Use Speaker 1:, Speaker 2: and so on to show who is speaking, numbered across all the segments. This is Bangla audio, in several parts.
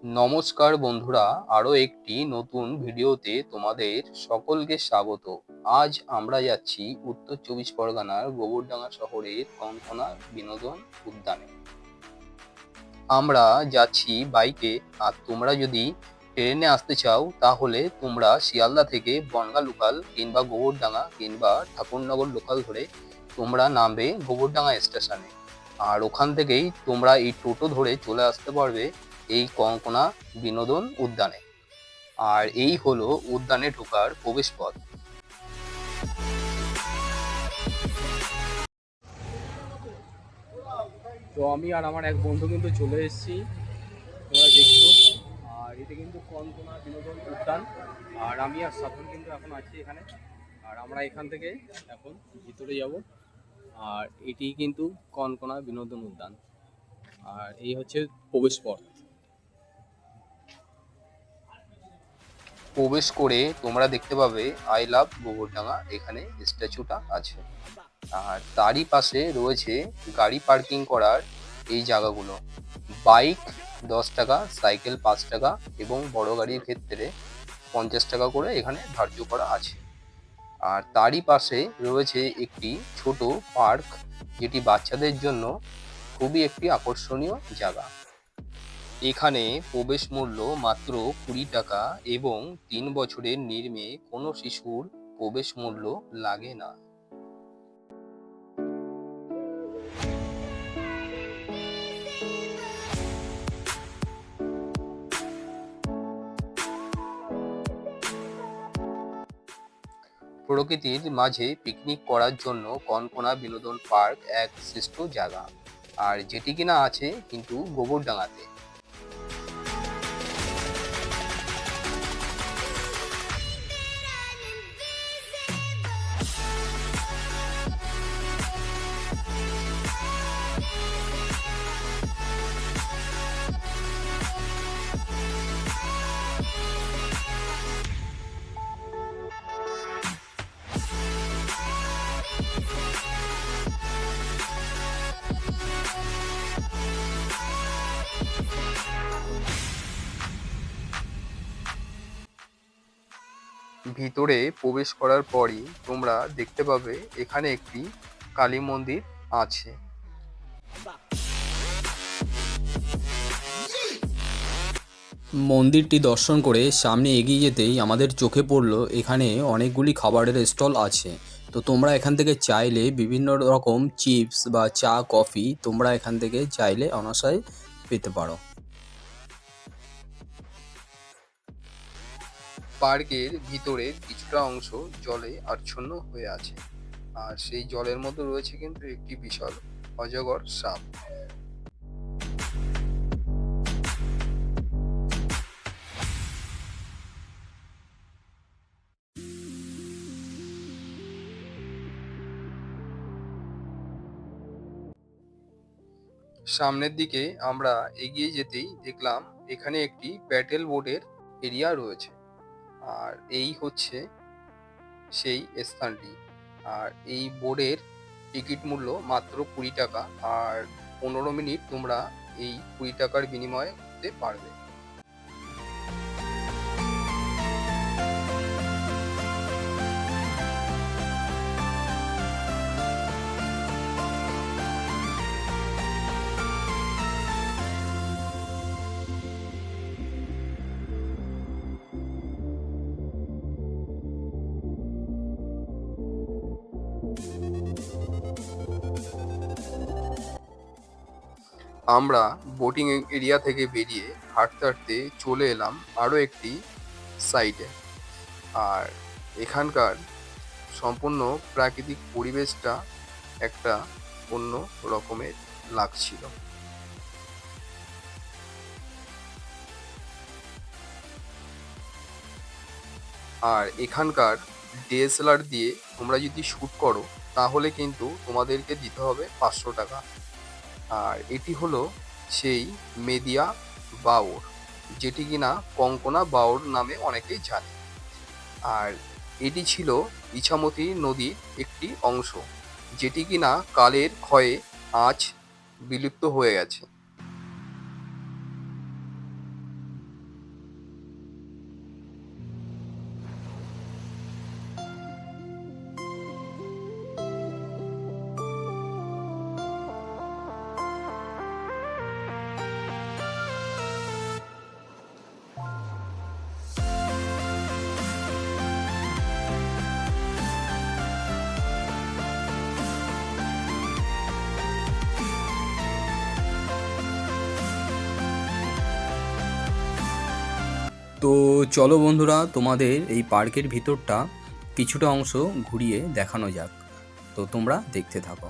Speaker 1: নমস্কার বন্ধুরা, আরো একটি নতুন ভিডিওতে তোমাদের সকলকে স্বাগত। আজ আমরা যাচ্ছি উত্তর চব্বিশ পরগনার গোবরডাঙ্গা শহরের কনকনা বিনোদন উদ্যানে। আমরা যাচ্ছি বাইকে, আর তোমরা যদি ট্রেনে আসতে চাও তাহলে তোমরা শিয়ালদা থেকে বনগাঁ লোকাল কিংবা গোবরডাঙ্গা কিংবা ঠাকুরনগর লোকাল ধরে তোমরা নামবে গোবরডাঙ্গা স্টেশনে। আর ওখান থেকেই তোমরা এই টোটো ধরে চলে আসতে পারবে এই কনকনা বিনোদন উদ্যানে। আর এই হলো উদ্যানে ঢোকার প্রবেশ পথ। তো আমি আর আমার এক বন্ধু কিন্তু চলে এসেছি, তোমরা দেখছো। আর এটা কিন্তু কনকনা বিনোদন উদ্যান, আর আমি আর সাধন কিন্তু এখন আছি এখানে। আর আমরা এখান থেকে এখন ভিতরে যাব। আর এটি কিন্তু কনকনা বিনোদন উদ্যান, আর এই হচ্ছে প্রবেশ পথ। প্রবেশ করে তোমরা দেখতে পাবে আই লাভ গোবরডাঙ্গা, এখানে স্ট্যাচুটা আছে। আর তারই পাশে রয়েছে গাড়ি পার্কিং করার এই জায়গাগুলো। বাইক 10 টাকা, সাইকেল 5 টাকা এবং বড় গাড়ির ক্ষেত্রে 50 টাকা করে এখানে ধার্য করা আছে। আর তারই পাশে রয়েছে একটি ছোট পার্ক, যেটি বাচ্চাদের জন্য খুবই একটি আকর্ষণীয় জায়গা। এখানে প্রবেশ মূল্য মাত্র 20 টাকা এবং 3 বছরের নিম্নে কোনো শিশুর প্রবেশ মূল্য লাগে না। প্রকৃতির মাঝে পিকনিক করার জন্য কনকনা বিনোদন পার্ক এক শ্রেষ্ঠ জায়গা, আর যেটি কিনা আছে কিন্তু গোবরডাঙ্গাতে। ভিতরে প্রবেশ করার পরই তোমরা দেখতে পাবে এখানে একটি কালী মন্দির আছে।
Speaker 2: মন্দিরটি দর্শন করে সামনে এগিয়ে যেতেই আমাদের চোখে পড়লো এখানে অনেকগুলি খাবারের স্টল আছে। তো তোমরা এখান থেকে চাইলে বিভিন্ন রকম চিপস বা চা কফি তোমরা এখান থেকে চাইলে অনায়াসে পেতে পারো।
Speaker 1: পার্কের ভিতরের কিছুটা অংশ জলে আচ্ছন্ন হয়ে আছে, আর সেই জলের মধ্যে রয়েছে কিন্তু একটি বিশাল অজগর সাপ। সামনের দিকে আমরা এগিয়ে যেতেই দেখলাম এখানে একটি প্যাডেল বোর্ডের এরিয়া রয়েছে। আর এই হচ্ছে সেই স্থানটি। আর এই বোর্ডের টিকিট মূল্য মাত্র 20 টাকা, আর 15 মিনিট তোমরা এই 20 টাকার বিনিময়ে করতে পারবে। আমরা বোটিং এরিয়া থেকে বেরিয়ে হাঁটতে হাঁটতে চলে এলাম আরও একটি সাইডে। আর এখানকার সম্পূর্ণ প্রাকৃতিক পরিবেশটা একটা অন্য রকমের লাগছিল। আর এখানকার ডিএসএলআর দিয়ে তোমরা যদি শ্যুট করো তাহলে কিন্তু তোমাদেরকে দিতে হবে 500 টাকা। আর এটি হলো সেই মেদিয়া বাওর, যেটি কিনা কঙ্কনা বাওর নামে অনেকেই জানে। আর এটি ছিল ইছামতি নদীর একটি অংশ, যেটি কিনা কালের ক্ষয়ে আজ বিলুপ্ত হয়ে গেছে।
Speaker 2: তো চলো বন্ধুরা, তোমাদের এই পার্কের ভিতরটা কিছুটা অংশ ঘুরিয়ে দেখানো যাক। তো তোমরা দেখতে থাকো।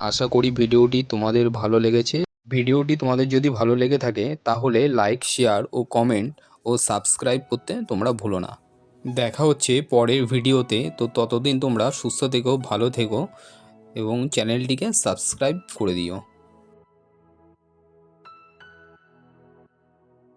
Speaker 2: আশা করি ভিডিওটি তোমাদের ভালো লেগেছে। ভিডিওটি তোমাদের যদি ভালো লেগে থাকে তাহলে লাইক, শেয়ার ও কমেন্ট ও সাবস্ক্রাইব করতে তোমরা ভুলো না। দেখা হচ্ছে পরের ভিডিওতে। তো ততদিন তোমরা সুস্থ থেকো, ভালো থেকো এবং চ্যানেলটিকে সাবস্ক্রাইব করে দিও।